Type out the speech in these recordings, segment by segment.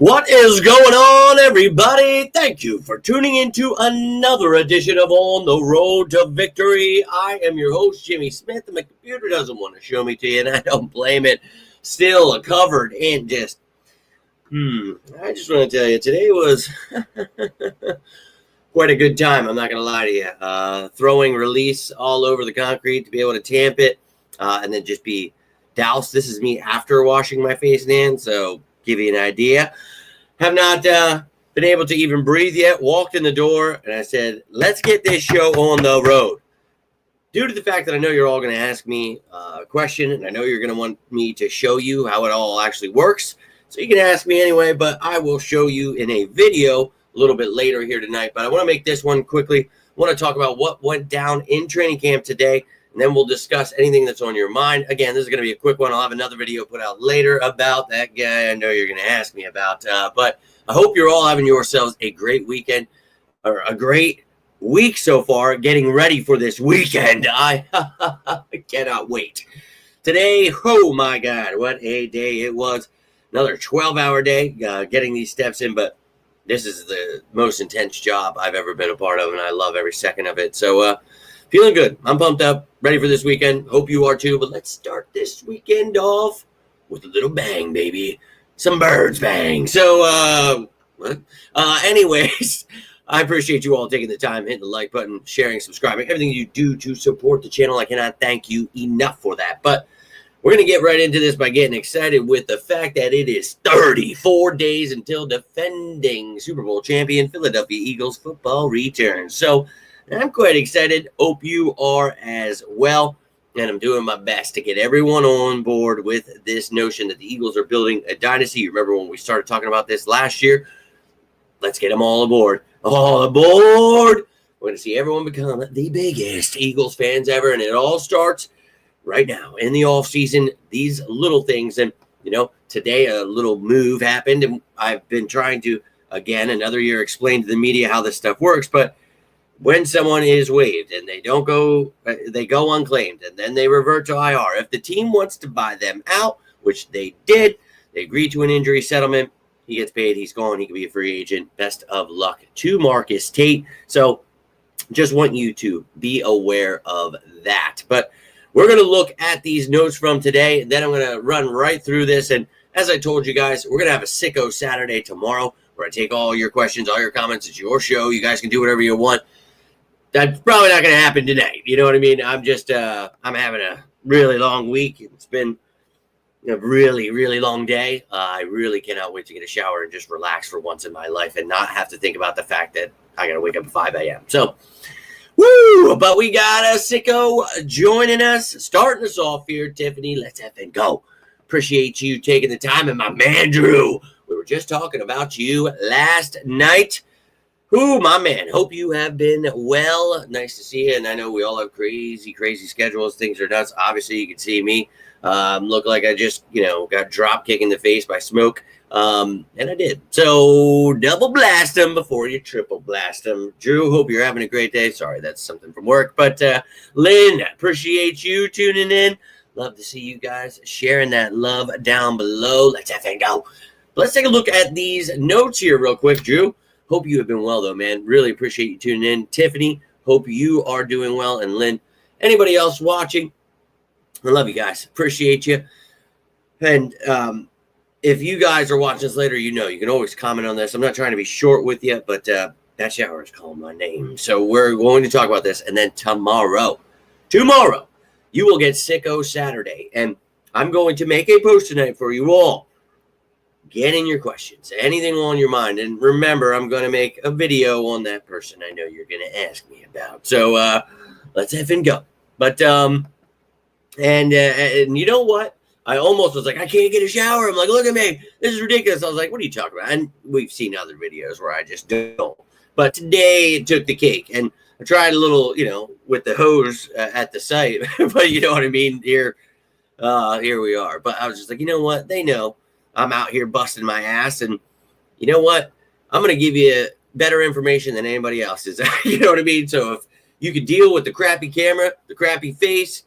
What is going on, everybody? Thank you for tuning into another edition of On the Road to Victory. I am your host, Jimmy Smith, and my computer doesn't want to show me to you, and I don't blame it. Still covered in just, I just want to tell you, today was quite a good time, I'm not going to lie to you. Throwing release all over the concrete to be able to tamp it, and then just be doused. This is me after washing my face and hands, so give you an idea. Have not been able to even breathe yet. Walked in the door and I said, let's get this show on the road. Due to the fact that I know you're all going to ask me a question, and I know you're going to want me to show you how it all actually works. So you can ask me anyway, but I will show you in a video a little bit later here tonight. But I want to make this one quickly. I want to talk about what went down in training camp today. And then we'll discuss anything that's on your mind. Again, this is going to be a quick one. I'll have another video put out later about that guy I know you're going to ask me about. But I hope you're all having yourselves a great weekend, or a great week so far, getting ready for this weekend. I cannot wait. Today, oh my God, what a day it was. Another 12-hour day getting these steps in, but this is the most intense job I've ever been a part of, and I love every second of it. So, feeling good. I'm pumped up, ready for this weekend. Hope you are too. But let's start this weekend off with a little bang, baby. Some birds bang. So, anyways, I appreciate you all taking the time, hitting the like button, sharing, subscribing, everything you do to support the channel. I cannot thank you enough for that. But we're going to get right into this by getting excited with the fact that it is 34 days until defending Super Bowl champion Philadelphia Eagles football returns. So, I'm quite excited. Hope you are as well. And I'm doing my best to get everyone on board with this notion that the Eagles are building a dynasty. You remember when we started talking about this last year? Let's get them all aboard. All aboard! We're going to see everyone become the biggest Eagles fans ever. And it all starts right now in the offseason. These little things. And, you know, today a little move happened. And I've been trying to, again, another year, explain to the media how this stuff works. But when someone is waived and they go unclaimed and then they revert to IR, if the team wants to buy them out, which they did, they agreed to an injury settlement. He gets paid. He's gone. He can be a free agent. Best of luck to Marcus Tate. So just want you to be aware of that. But we're going to look at these notes from today, and then I'm going to run right through this. And as I told you guys, we're going to have a Sicko Saturday tomorrow where I take all your questions, all your comments. It's your show. You guys can do whatever you want. That's probably not going to happen tonight. You know what I mean? I'm just, I'm having a really long week. It's been a really, really long day. I really cannot wait to get a shower and just relax for once in my life and not have to think about the fact that I got to wake up at 5 a.m. So, woo! But we got a sicko joining us, starting us off here. Tiffany, let's effing go. Appreciate you taking the time. And my man, Drew, we were just talking about you last night. Ooh, my man, hope you have been well. Nice to see you. And I know we all have crazy, crazy schedules. Things are nuts. Obviously, you can see me. Look like I just, got drop kicked in the face by smoke. And I did. So double blast them before you triple blast them. Drew, hope you're having a great day. Sorry, that's something from work. But Lynn, appreciate you tuning in. Love to see you guys sharing that love down below. Let's effing go. Let's take a look at these notes here real quick, Drew. Hope you have been well, though, man. Really appreciate you tuning in. Tiffany, hope you are doing well. And Lynn, anybody else watching, I love you guys. Appreciate you. And if you guys are watching this later, you can always comment on this. I'm not trying to be short with you, but that shower is calling my name. So we're going to talk about this. And then tomorrow, you will get Sicko Saturday. And I'm going to make a post tonight for you all. Get in your questions, anything on your mind. And remember, I'm going to make a video on that person I know you're going to ask me about. So let's effing go. But, and you know what? I almost was like, I can't get a shower. I'm like, look at me. This is ridiculous. I was like, what are you talking about? And we've seen other videos where I just don't. But today it took the cake. And I tried a little, with the hose at the site. But you know what I mean? Here we are. But I was just like, you know what? They know I'm out here busting my ass, and you know what? I'm going to give you better information than anybody else is. You know what I mean? So if you could deal with the crappy camera, the crappy face,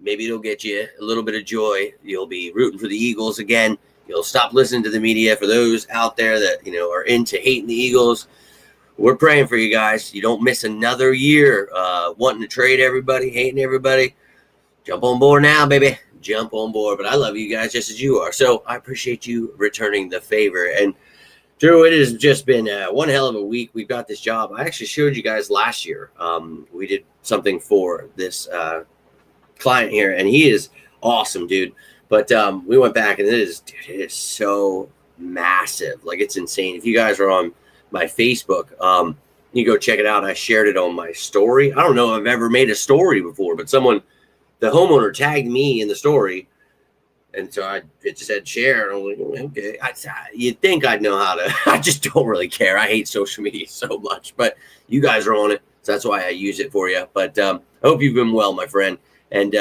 maybe it'll get you a little bit of joy. You'll be rooting for the Eagles again you'll stop listening to the media. For those out there that, are into hating the Eagles, we're praying for you guys. You don't miss another year wanting to trade everybody, hating everybody. Jump on board now, baby. Jump on board. But I love you guys just as you are. So I appreciate you returning the favor. And Drew, it has just been one hell of a week. We've got this job. I actually showed you guys last year. We did something for this client here, and he is awesome, dude. But we went back, and it is so massive. Like, it's insane. If you guys are on my Facebook, you go check it out. I shared it on my story. I don't know if I've ever made a story before, but the homeowner tagged me in the story. And so it just said share. And I'm like, okay. You'd think I'd know how to. I just don't really care. I hate social media so much. But you guys are on it. So that's why I use it for you. But I hope you've been well, my friend. And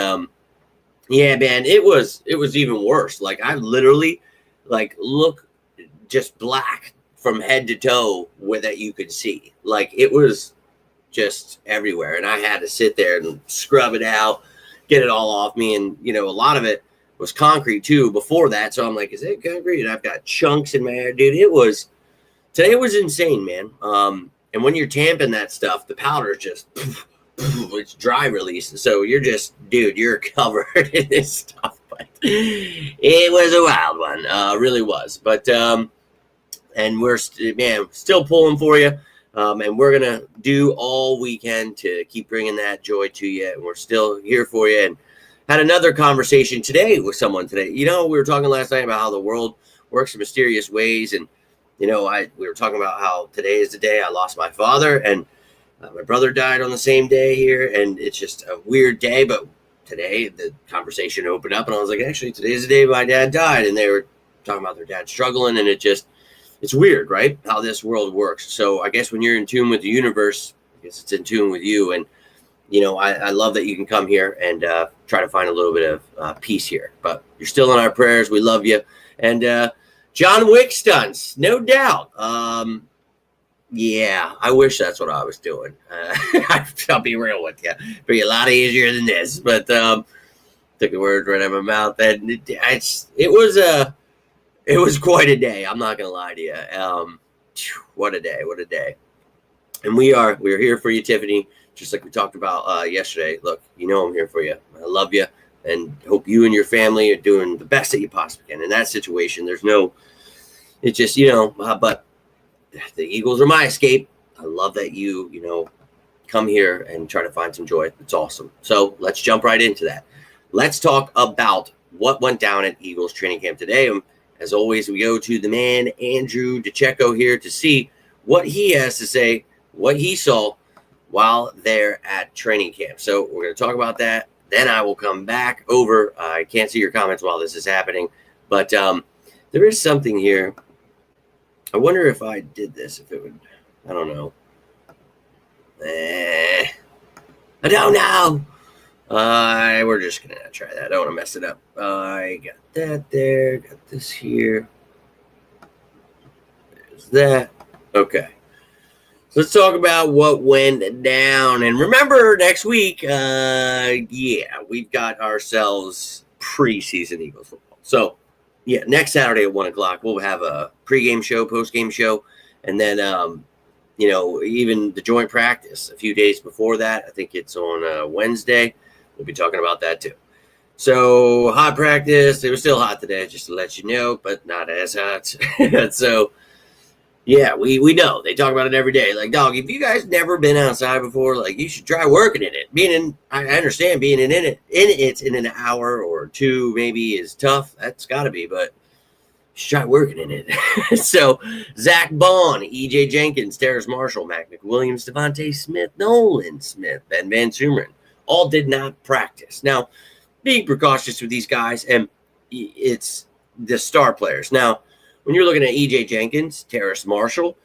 yeah, man, it was even worse. Like, I literally look just black from head to toe that you could see. Like, it was just everywhere. And I had to sit there and scrub it out, get it all off me. And, a lot of it was concrete too before that. So I'm like, is it concrete? And I've got chunks in my hair, dude. Today was insane, man. And when you're tamping that stuff, the powder is just, it's dry release. So you're just, dude, you're covered in this stuff. But it was a wild one. Really was. But, and we're still pulling for you. And we're going to do all we can to keep bringing that joy to you. And we're still here for you. And had another conversation today with someone today. We were talking last night about how the world works in mysterious ways. And, we were talking about how today is the day I lost my father, and my brother died on the same day here. And it's just a weird day. But today the conversation opened up, and I was like, actually, today's the day my dad died. And they were talking about their dad struggling. And it's weird, right? How this world works. So I guess when you're in tune with the universe, I guess it's in tune with you. And, I love that you can come here and try to find a little bit of peace here. But you're still in our prayers. We love you. And John Wick stunts, no doubt. Yeah, I wish that's what I was doing. I'll be real with you. It'd be a lot easier than this. But took the words right out of my mouth. And it was quite a day. I'm not going to lie to you. What a day. What a day. And we're here for you, Tiffany. Just like we talked about yesterday. Look, I'm here for you. I love you, and hope you and your family are doing the best that you possibly can. In that situation, it's just, but the Eagles are my escape. I love that you come here and try to find some joy. It's awesome. So let's jump right into that. Let's talk about what went down at Eagles training camp today. And as always, we go to the man, Andrew DeCecco, here to see what he has to say, what he saw while they're at training camp. So we're going to talk about that. Then I will come back over. I can't see your comments while this is happening, but there is something here. I wonder if I did this, if it would, I don't know. I don't know. We're just going to try that. I don't want to mess it up. I got that there. Got this here. There's that. Okay. Let's talk about what went down. And remember, next week, we've got ourselves preseason Eagles football. So, next Saturday at 1 o'clock, we'll have a pregame show, postgame show, and then, even the joint practice a few days before that. I think it's on Wednesday. We'll be talking about that too. So, hot practice. It was still hot today, just to let you know, but not as hot. So, yeah, we know. They talk about it every day. Like, dog, if you guys never been outside before, like, you should try working in it. I understand being in it in an hour or two maybe is tough. That's got to be, but you should try working in it. So, Zach Bond, E.J. Jenkins, Terrace Marshall, Mac McWilliams, Devontae Smith, Nolan Smith, Ben Van Sumeren, all did not practice. Now, being precautious with these guys, and it's the star players. Now, when you're looking at E.J. Jenkins, Terrace Marshall,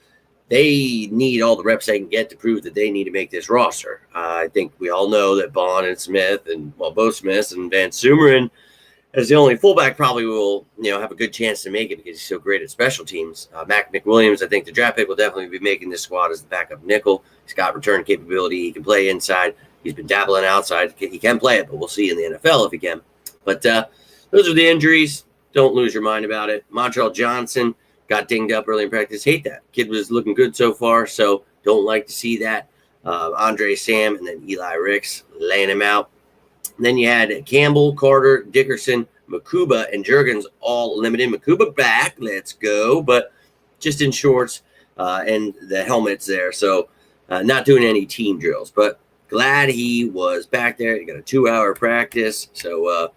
they need all the reps they can get to prove that they need to make this roster. I think we all know that Bond and Smith, both Smiths and Van Sumeren, as the only fullback, probably will have a good chance to make it because he's so great at special teams. Mac McWilliams, I think the draft pick, will definitely be making this squad as the backup nickel. He's got return capability. He can play inside. He's been dabbling outside. He can play it, but we'll see in the NFL if he can. But those are the injuries. don't lose your mind about it. Montreal Johnson got dinged up early in practice. Hate that. Kid was looking good so far, so don't like to see that. Andre Sam and then Eli Ricks laying him out. And then you had Campbell, Carter, Dickerson, Makuba, and Juergens all limited. Makuba back, let's go, but just in shorts and the helmets there. So not doing any team drills, but glad he was back there. He got a 2-hour practice. So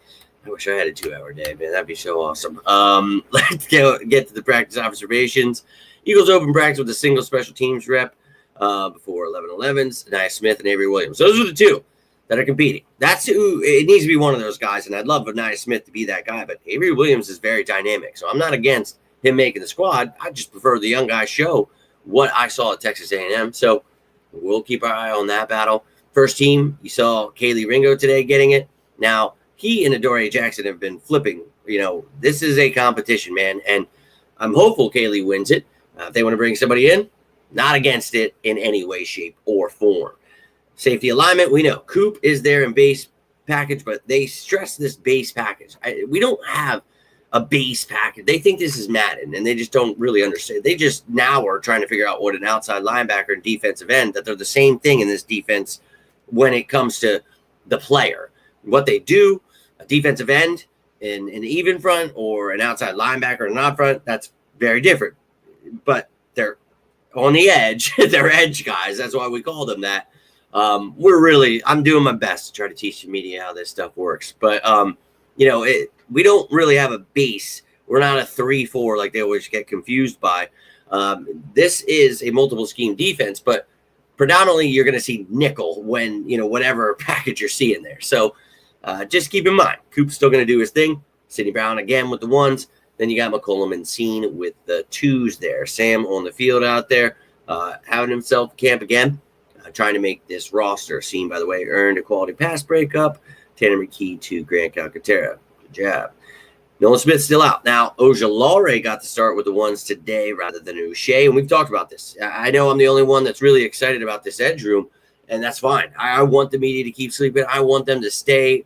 I wish I had a 2-hour day, man. That'd be so awesome. Let's get to the practice observations. Eagles open practice with a single special teams rep before 11-11s, Nia Smith and Avery Williams. Those are the two that are competing. That's who it needs to be, one of those guys. And I'd love for Nia Smith to be that guy, but Avery Williams is very dynamic. So I'm not against him making the squad. I just prefer the young guys show what I saw at Texas A&M. So we'll keep our eye on that battle. First team, you saw Kelee Ringo today getting it. Now, he and Adoree Jackson have been flipping. This is a competition, man. And I'm hopeful Kelee wins it. If they want to bring somebody in, not against it in any way, shape, or form. Safety alignment, we know. Coop is there in base package, but they stress this base package. We don't have a base package. They think this is Madden, and they just don't really understand. They just now are trying to figure out what an outside linebacker and defensive end, that they're the same thing in this defense when it comes to the player. What they do, a defensive end in an even front or an outside linebacker in an odd front, that's very different. But they're on the edge. They're edge guys. That's why we call them that. I'm doing my best to try to teach the media how this stuff works. But, we don't really have a base. We're not a 3-4 like they always get confused by. This is a multiple scheme defense, but predominantly you're going to see nickel when, whatever package you're seeing there. So just keep in mind, Coop's still going to do his thing. Sidney Brown again with the ones. Then you got McCollum and Scene with the twos there. Sam on the field out there, having himself camp again. Trying to make this roster. Scene, by the way, earned a quality pass breakup. Tanner McKee to Grant Calcaterra. Good job. Nolan Smith still out. Now, Ojulari got to start with the ones today rather than Uche, and we've talked about this. I know I'm the only one that's really excited about this edge room, and that's fine. I want the media to keep sleeping. I want them to stay,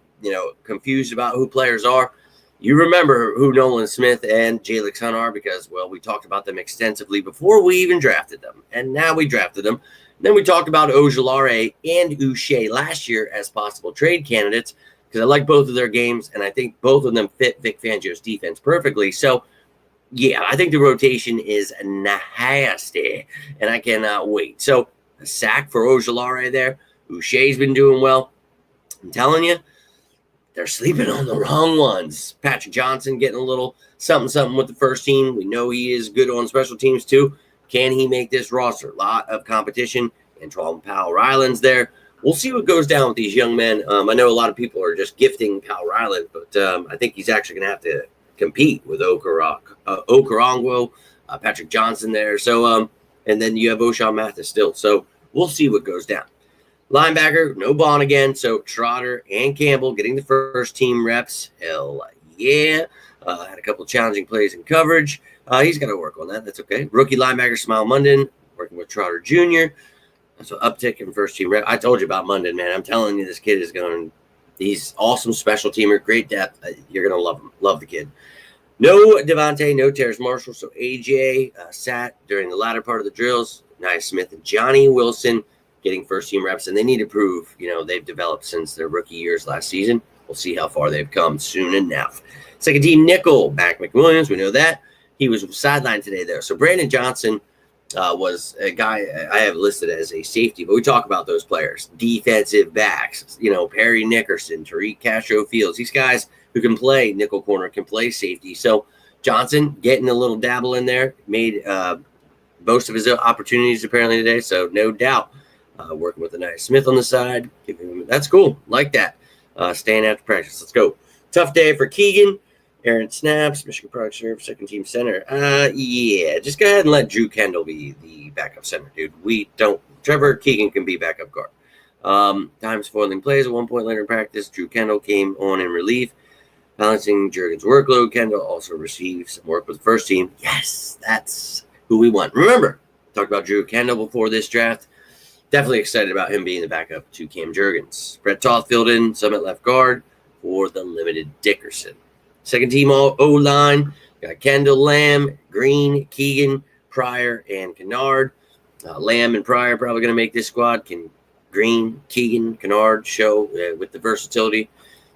confused about who players are. You remember who Nolan Smith and Jalix Hunt are because, well, we talked about them extensively before we even drafted them, and now we drafted them. Then we talked about Ojulari and Uche last year as possible trade candidates because I like both of their games, and I think both of them fit Vic Fangio's defense perfectly. So, yeah, I think the rotation is nasty, and I cannot wait. So, a sack for Ojulari there. Uche's been doing well. I'm telling you, they're sleeping on the wrong ones. Patrick Johnson getting a little something with the first team. We know he is good on special teams too. Can he make this roster? A lot of competition. Antoine Powell-Ryland's there. We'll see what goes down with these young men. I know a lot of people are just gifting Powell-Ryland, but I think he's actually going to have to compete with Okoronkwo, Patrick Johnson there. So, and then you have O'Shawn Mathis still. So we'll see what goes down. Linebacker, no Bond again. So Trotter and Campbell getting the first team reps. Hell yeah. Had a couple challenging plays in coverage. He's got to work on that. That's okay. Rookie linebacker, Smile Munden, working with Trotter Jr. That's an uptick in first team rep. I told you about Munden, man. I'm telling you, this kid is going – he's awesome special teamer, great depth. You're going to love him. Love the kid. No Devontae, no Terrace Marshall. So AJ sat during the latter part of the drills. Nia Smith and Johnny Wilson getting first team reps. And they need to prove, they've developed since their rookie years last season. We'll see how far they've come soon enough. Second team nickel, Mac McWilliams. We know that. He was sidelined today, though. So Brandon Johnson was a guy I have listed as a safety, but we talk about those players. Defensive backs, Perry Nickerson, Tariq Castro-Fields. These guys who can play nickel corner, can play safety. So Johnson getting a little dabble in there, made most of his opportunities apparently today, so no doubt. Working with a nice Smith on the side. That's cool. Like that. Staying after practice. Let's go. Tough day for Keegan. Aaron snaps, Michigan Product Serve, second team center. Yeah, just go ahead and let Drew Kendall be the backup center, dude. Trevor Keegan can be backup guard. Time spoiling plays at 1 point later in practice. Drew Kendall came on in relief, balancing Juergens' workload. Kendall also received some work with the first team. Yes, that's who we want. Remember, talked about Drew Kendall before this draft. Definitely excited about him being the backup to Cam Juergens. Brett Toth filled in some at left guard for the limited Dickerson. Second team O-line, got Kendall, Lamb, Green, Keegan, Pryor, and Kennard. Lamb and Pryor probably going to make this squad. Can Green, Keegan, Kennard show with the versatility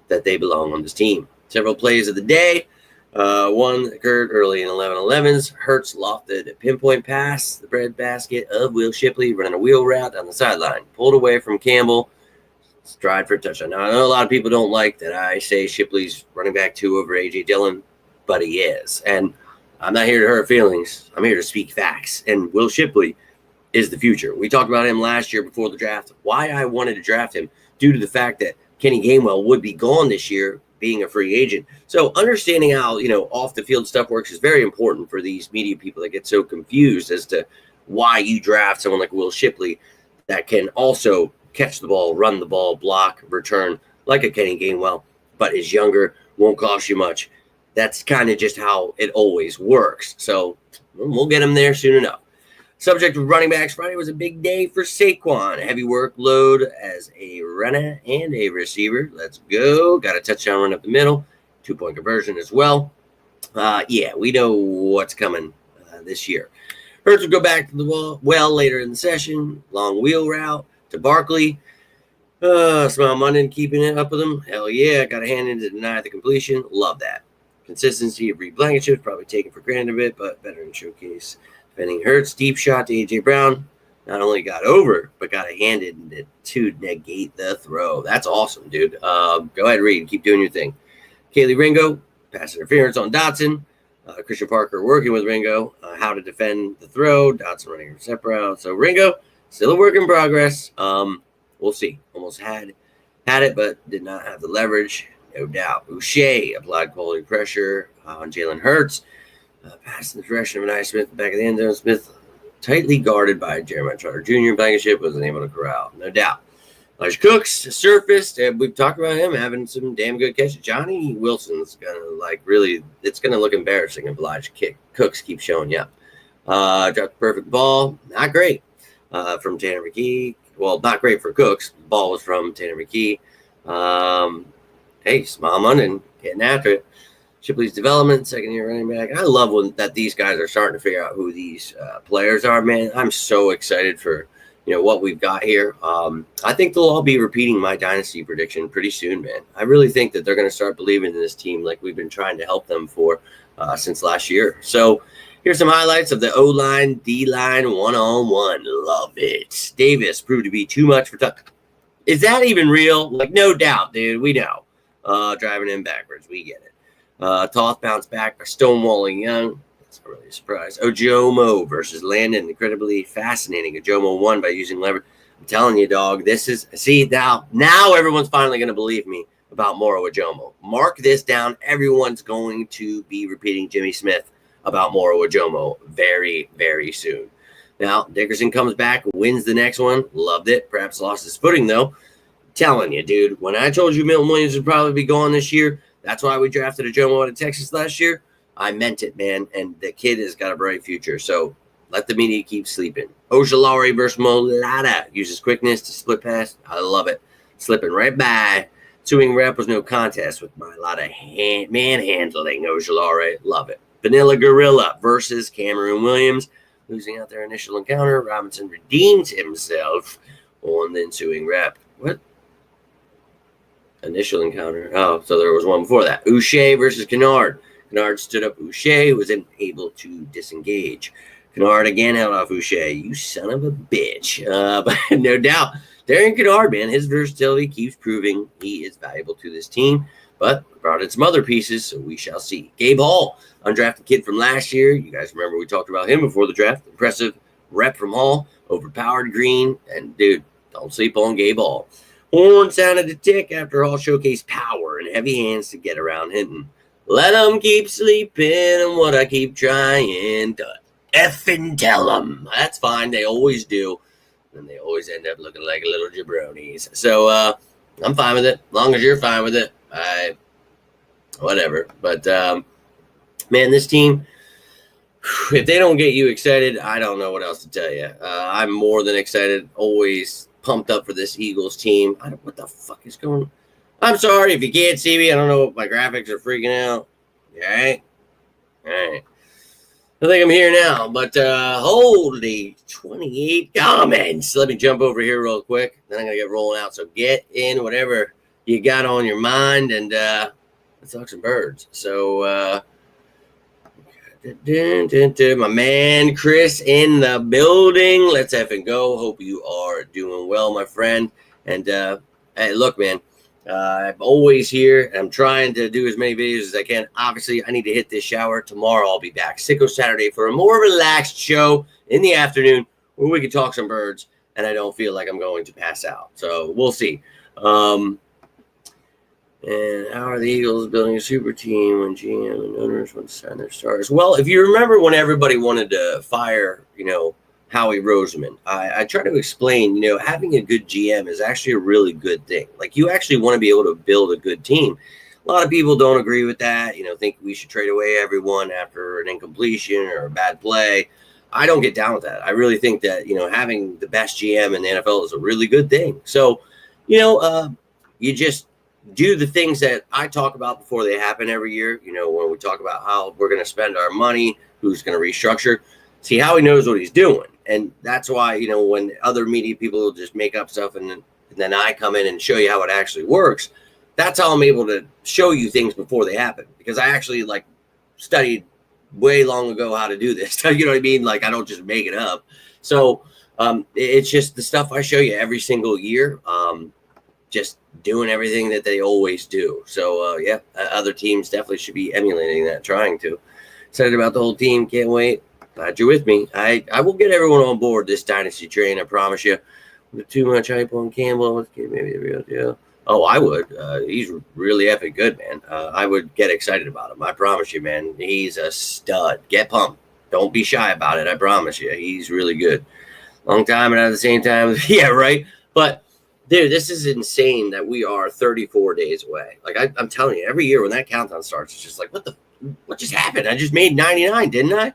that they belong on this team? Several plays of the day. One occurred early in 11-11s. Hurts lofted a pinpoint pass, the breadbasket of Will Shipley, running a wheel route on the sideline. Pulled away from Campbell. Stride for a touchdown. Now, I know a lot of people don't like that I say Shipley's running back 2 over A.J. Dillon, but he is. And I'm not here to hurt feelings. I'm here to speak facts. And Will Shipley is the future. We talked about him last year before the draft. Why I wanted to draft him, due to the fact that Kenny Gainwell would be gone this year, being a free agent. So understanding how, off the field stuff works is very important for these media people that get so confused as to why you draft someone like Will Shipley that can also catch the ball, run the ball, block, return like a Kenny Gainwell, but is younger, won't cost you much. That's kind of just how it always works. So we'll get him there soon enough. Subject of running backs, Friday was a big day for Saquon. A heavy workload as a runner and a receiver. Let's go. Got a touchdown run up the middle. 2-point conversion as well. We know what's coming this year. Hurts will go back to the ball well later in the session. Long wheel route to Barkley. Smile Monday keeping it up with him. Hell yeah. Got a hand in to deny the completion. Love that. Consistency of Reed Blankenship, probably taken for granted a bit, but better in showcase. Defending Hurts, deep shot to A.J. Brown. Not only got over, but got a hand in to negate the throw. That's awesome, dude. Go ahead, Reed. Keep doing your thing. Kelee, Ringo, pass interference on Dotson. Christian Parker working with Ringo. How to defend the throw. Dotson running a step route. So Ringo, still a work in progress. We'll see. Almost had it, but did not have the leverage. No doubt. O'Shea applied quality pressure on Jalen Hurts. Pass in the direction of Anais Smith, back of the end zone. Smith tightly guarded by Jeremiah Trotter Jr. Blankenship wasn't able to corral. No doubt. Elijah Cooks surfaced, and we've talked about him having some damn good catches. Johnny Wilson's going to it's going to look embarrassing if Elijah Cooks keeps showing up. Dropped the perfect ball. Not great from Tanner McKee. Well, not great for Cooks. The ball was from Tanner McKee. Hey, smile London getting after it. Shipley's development, second-year running back. I love that these guys are starting to figure out who these players are, man. I'm so excited for, what we've got here. I think they'll all be repeating my dynasty prediction pretty soon, man. I really think that they're going to start believing in this team like we've been trying to help them for since last year. So here's some highlights of the O-line, D-line, one-on-one. Love it. Davis proved to be too much for Tuck. Is that even real? No doubt, dude. We know. Driving in backwards. We get it. Toth bounced back by stonewalling Young. That's not really a surprise. Ojomo versus Landon. Incredibly fascinating. Ojomo won by using leverage. I'm telling you, dog, this is... See, now everyone's finally going to believe me about Moro Ojomo. Mark this down. Everyone's going to be repeating Jimmy Smith about Moro Ojomo very, very soon. Now, Dickerson comes back, wins the next one. Loved it. Perhaps lost his footing, though. Telling you, dude, when I told you Milton Williams would probably be gone this year, that's why we drafted Ojomo out of Texas last year. I meant it, man, and the kid has got a bright future, so let the media keep sleeping. Ojulari versus Molada uses quickness to split pass. I love it. Slipping right by. Suing rep was no contest with my lot of manhandling. Ojulari, love it. Vanilla Gorilla versus Cameron Williams. Losing out their initial encounter, Robinson redeems himself on the ensuing rep. What? Initial encounter. Oh, so there was one before that. O'Shea versus Kennard. Kennard stood up O'Shea, was unable to disengage. Kennard again held off O'Shea. You son of a bitch. But no doubt, Darian Kennard, man, his versatility keeps proving he is valuable to this team. But brought in some other pieces, so we shall see. Gabe Hall, undrafted kid from last year. You guys remember we talked about him before the draft. Impressive rep from Hall. Overpowered Green. And, dude, don't sleep on Gabe Hall. Horn sounded to tick after Hall showcased power and heavy hands to get around Hinton. Let them keep sleeping and what I keep trying to effing tell them. That's fine. They always do. And they always end up looking like little jabronis. So I'm fine with it. As long as you're fine with it, whatever. But, man, this team, if they don't get you excited, I don't know what else to tell you. I'm more than excited. Always pumped up for this Eagles team. What the fuck is going on? I'm sorry if you can't see me. I don't know if my graphics are freaking out. All right. All right. I think I'm here now, but holy 28 comments. Let me jump over here real quick. Then I'm going to get rolling out. So get in whatever you got on your mind, and let's talk some birds. So, my man Chris in the building. Let's effing go. Hope you are doing well, my friend. And hey, look, man. I'm always here. I'm trying to do as many videos as I can. Obviously, I need to hit this shower. Tomorrow, I'll be back. Sicko Saturday for a more relaxed show in the afternoon where we can talk some birds and I don't feel like I'm going to pass out. So we'll see. And how are the Eagles building a super team when GM and owners want to sign their stars? Well, if you remember when everybody wanted to fire, Howie Roseman, I try to explain, having a good GM is actually a really good thing. Like, you actually want to be able to build a good team. A lot of people don't agree with that, think we should trade away everyone after an incompletion or a bad play. I don't get down with that. I really think that, having the best GM in the NFL is a really good thing. So, you just do the things that I talk about before they happen every year. When we talk about how we're going to spend our money, who's going to restructure. See, Howie knows what he's doing. And that's why, when other media people just make up stuff and then I come in and show you how it actually works, that's how I'm able to show you things before they happen. Because I actually, studied way long ago how to do this. You know what I mean? Like, I don't just make it up. So it's just the stuff I show you every single year, just doing everything that they always do. So, other teams definitely should be emulating that, trying to. Excited about the whole team. Can't wait. Glad you're with me. I will get everyone on board this dynasty train, I promise you. With too much hype on Campbell, maybe the real deal. Oh, I would. He's really effing good, man. I would get excited about him. I promise you, man. He's a stud. Get pumped. Don't be shy about it. I promise you. He's really good. Long time and at the same time, yeah, right? But, dude, this is insane that we are 34 days away. Like, I'm telling you, every year when that countdown starts, it's just like, what just happened? I just made 99, didn't I?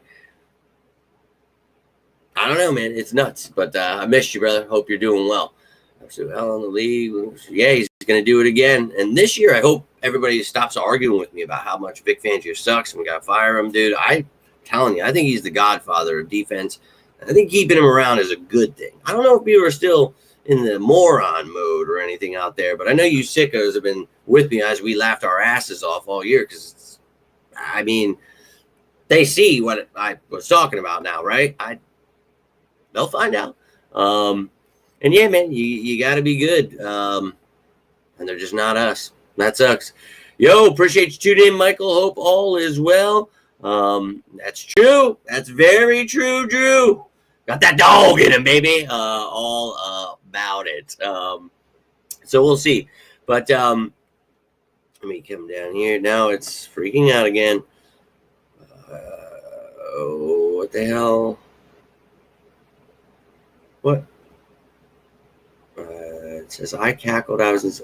I don't know, man. It's nuts. But I missed you, brother. Hope you're doing well. Absolutely hell in the league. Yeah, he's going to do it again. And this year, I hope everybody stops arguing with me about how much Vic Fangio sucks and we got to fire him, dude. I'm telling you, I think he's the godfather of defense. I think keeping him around is a good thing. I don't know if people are still in the moron mode or anything out there, but I know you sickos have been with me as we laughed our asses off all year because, they see what I was talking about now, right? They'll find out. And yeah, man, you got to be good. And they're just not us. That sucks. Yo, appreciate you tuning in, Michael. Hope all is well. That's true. That's very true, Drew. Got that dog in him, baby. All about it. So we'll see. But let me come down here. Now it's freaking out again. What the hell? What? It says I cackled. I was it's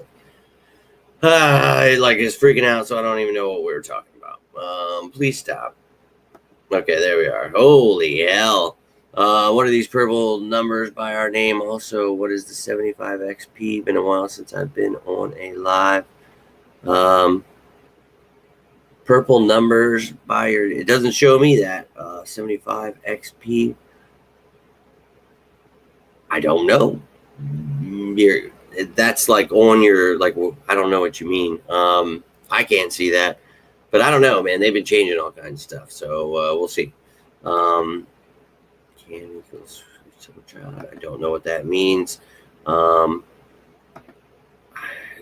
freaking out, so I don't even know what we were talking about. Please stop. Okay, there we are. Holy hell! What are these purple numbers by our name? Also, what is the 75 XP? Been a while since I've been on a live. Purple numbers by your. It doesn't show me that 75 XP. I don't know. That's like on your I don't know what you mean. I can't see that, but I don't know, man. They've been changing all kinds of stuff, so we'll see. I don't know what that means. I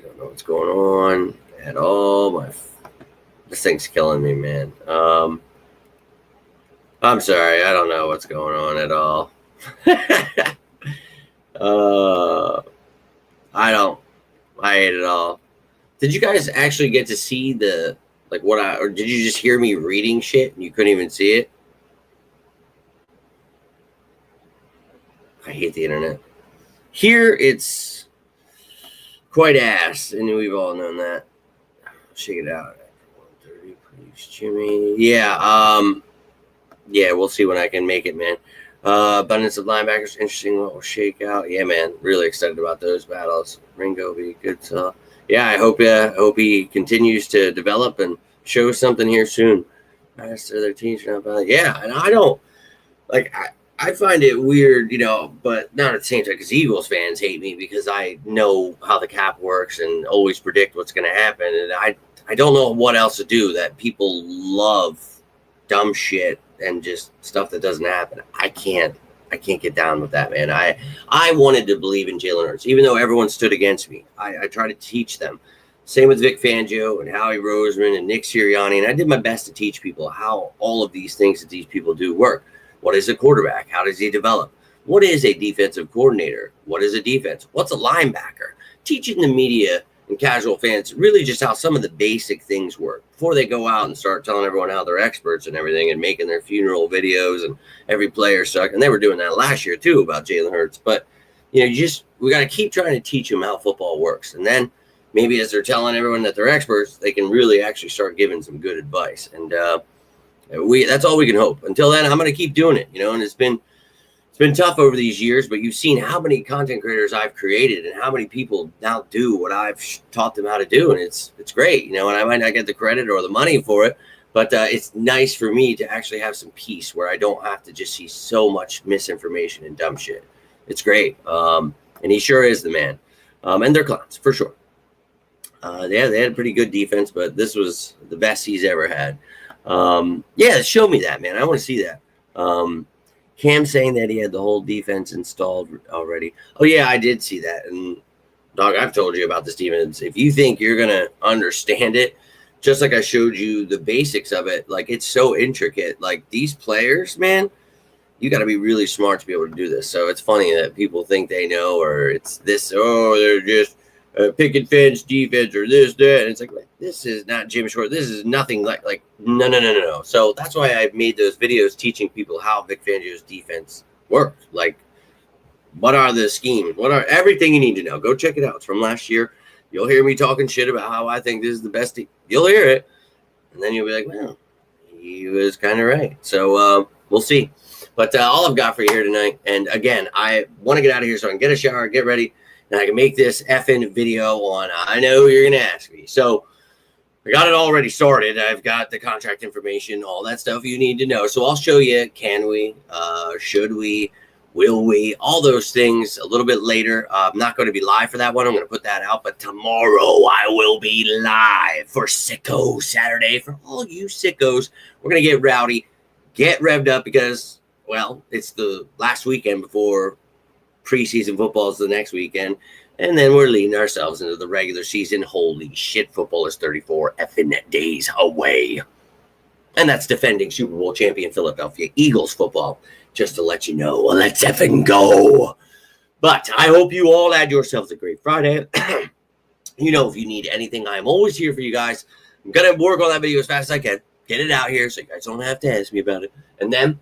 don't know what's going on at all. This thing's killing me, man. I'm sorry. I don't know what's going on at all. I hate it all. Did you guys actually get to see or did you just hear me reading shit and you couldn't even see it? I hate the internet. Here it's quite ass, and we've all known that. Shake it out. 130, please, Jimmy. Yeah, we'll see when I can make it, man. Abundance of linebackers, interesting what will shake out. Yeah, man, really excited about those battles. Ringo will be good. So, yeah, I hope he continues to develop and show something here soon. Master their teacher. Yeah, and I don't like. I find it weird, but not at the same time, because Eagles fans hate me because I know how the cap works and always predict what's going to happen, and I don't know what else to do. That people love dumb shit and just stuff that doesn't happen. I can't get down with that, man. I wanted to believe in Jalen Hurts, even though everyone stood against me. I try to teach them. Same with Vic Fangio and Howie Roseman and Nick Sirianni, and I did my best to teach people how all of these things that these people do work. What is a quarterback? How does he develop? What is a defensive coordinator? What is a defense? What's a linebacker? Teaching the media and casual fans really just how some of the basic things work before they go out and start telling everyone how they're experts and everything and making their funeral videos and every player suck. And they were doing that last year too about Jalen Hurts. But, we got to keep trying to teach them how football works. And then maybe as they're telling everyone that they're experts, they can really actually start giving some good advice. And, that's all we can hope. Until then, I'm going to keep doing it, and it's been tough over these years, but you've seen how many content creators I've created and how many people now do what I've taught them how to do. And it's great, and I might not get the credit or the money for it, but it's nice for me to actually have some peace where I don't have to just see so much misinformation and dumb shit. It's great. And he sure is the man. And they're clowns for sure. They had a pretty good defense, but this was the best he's ever had. Show me that, man. I want to see that. Cam saying that he had the whole defense installed already. Oh yeah, I did see that. And dog, I've told you about this defense. If you think you're gonna understand it, just like I showed you the basics of it, like it's so intricate. Like these players, man, you got to be really smart to be able to do this. So it's funny that people think they know, or it's this. Oh, they're just picket fence defense or this, that. And it's like, this is not Jim Short. This is nothing like no. So that's why I made those videos teaching people how Vic Fangio's defense works. Like, what are the schemes? What are everything you need to know? Go check it out. It's from last year. You'll hear me talking shit about how I think this is the best team. You'll hear it. And then you'll be like, well, he was kind of right. So we'll see. But all I've got for you here tonight. And again, I want to get out of here so I can get a shower, get ready, and I can make this effing video on, I know you're going to ask me. So I got it already started. I've got the contract information, all that stuff you need to know. So I'll show you, can we, should we, will we, all those things a little bit later. I'm not going to be live for that one. I'm going to put that out. But tomorrow I will be live for Sicko Saturday. For all you sickos, we're going to get rowdy, get revved up because, well, it's the last weekend before preseason football is the next weekend, and then we're leading ourselves into the regular season. Holy shit, football is 34 effing days away. And that's defending Super Bowl champion Philadelphia Eagles football, just to let you know. Let's effing go. But I hope you all had yourselves a great Friday. If you need anything, I'm always here for you guys. I'm going to work on that video as fast as I can. Get it out here so you guys don't have to ask me about it. And then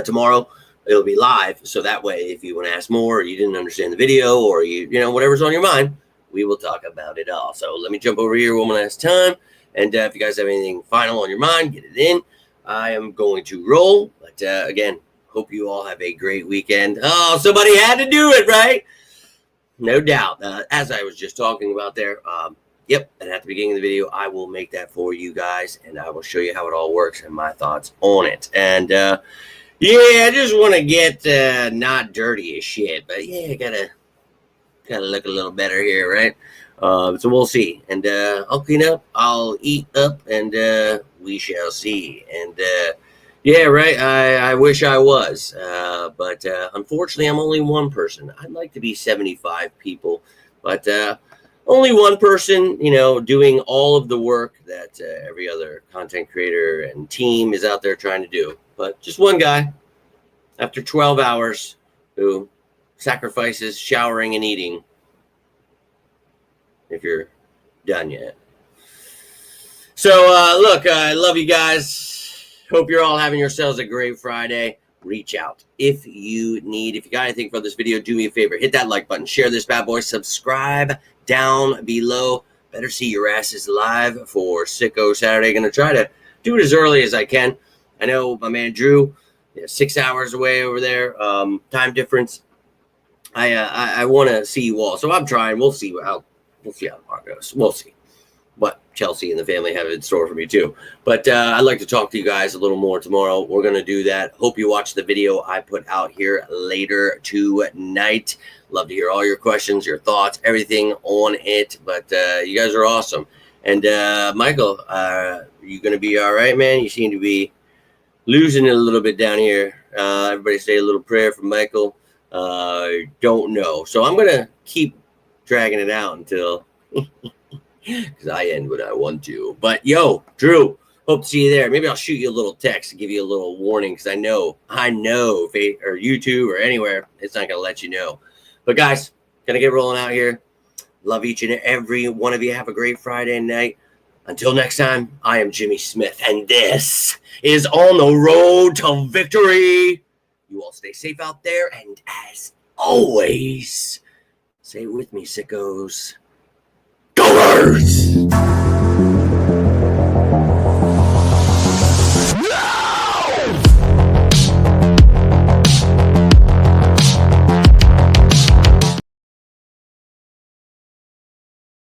tomorrow, it'll be live, so that way, if you want to ask more, or you didn't understand the video, or whatever's on your mind, we will talk about it all. So let me jump over here one last time, and if you guys have anything final on your mind, get it in. I am going to roll, but again, hope you all have a great weekend. Oh, somebody had to do it, right? No doubt. As I was just talking about there, yep, and at the beginning of the video, I will make that for you guys, and I will show you how it all works and my thoughts on it. And I just want to get not dirty as shit, but gotta look a little better here, right? So we'll see, and I'll clean up, I'll eat up, and we shall see. And right. I wish I was, but unfortunately, I'm only one person. I'd like to be 75 people, but only one person, doing all of the work that every other content creator and team is out there trying to do. But just one guy, after 12 hours, who sacrifices showering and eating, if you're done yet. So, look, I love you guys. Hope you're all having yourselves a great Friday. Reach out if you need. If you got anything for this video, do me a favor. Hit that like button. Share this bad boy. Subscribe down below. Better see your asses live for Sicko Saturday. Going to try to do it as early as I can. I know my man Drew, 6 hours away over there, time difference. I want to see you all, so I'm trying. We'll see how tomorrow goes. We'll see. what Chelsea and the family have in store for me too. But I'd like to talk to you guys a little more tomorrow. We're going to do that. Hope you watch the video I put out here later tonight. Love to hear all your questions, your thoughts, everything on it. But you guys are awesome. And Michael, you going to be all right, man? You seem to be losing it a little bit down here. Everybody say a little prayer for Michael. Don't know. So I'm going to keep dragging it out until... because I end when I want to. But yo, Drew, hope to see you there. Maybe I'll shoot you a little text to give you a little warning, because I know, or YouTube or anywhere, it's not gonna let you know. But guys, gonna get rolling out here. Love each and every one of you. Have a great Friday night. Until next time, I am Jimmy Smith, and this is On the Road to Victory. You all stay safe out there, and as always, say it with me, sickos. Goers!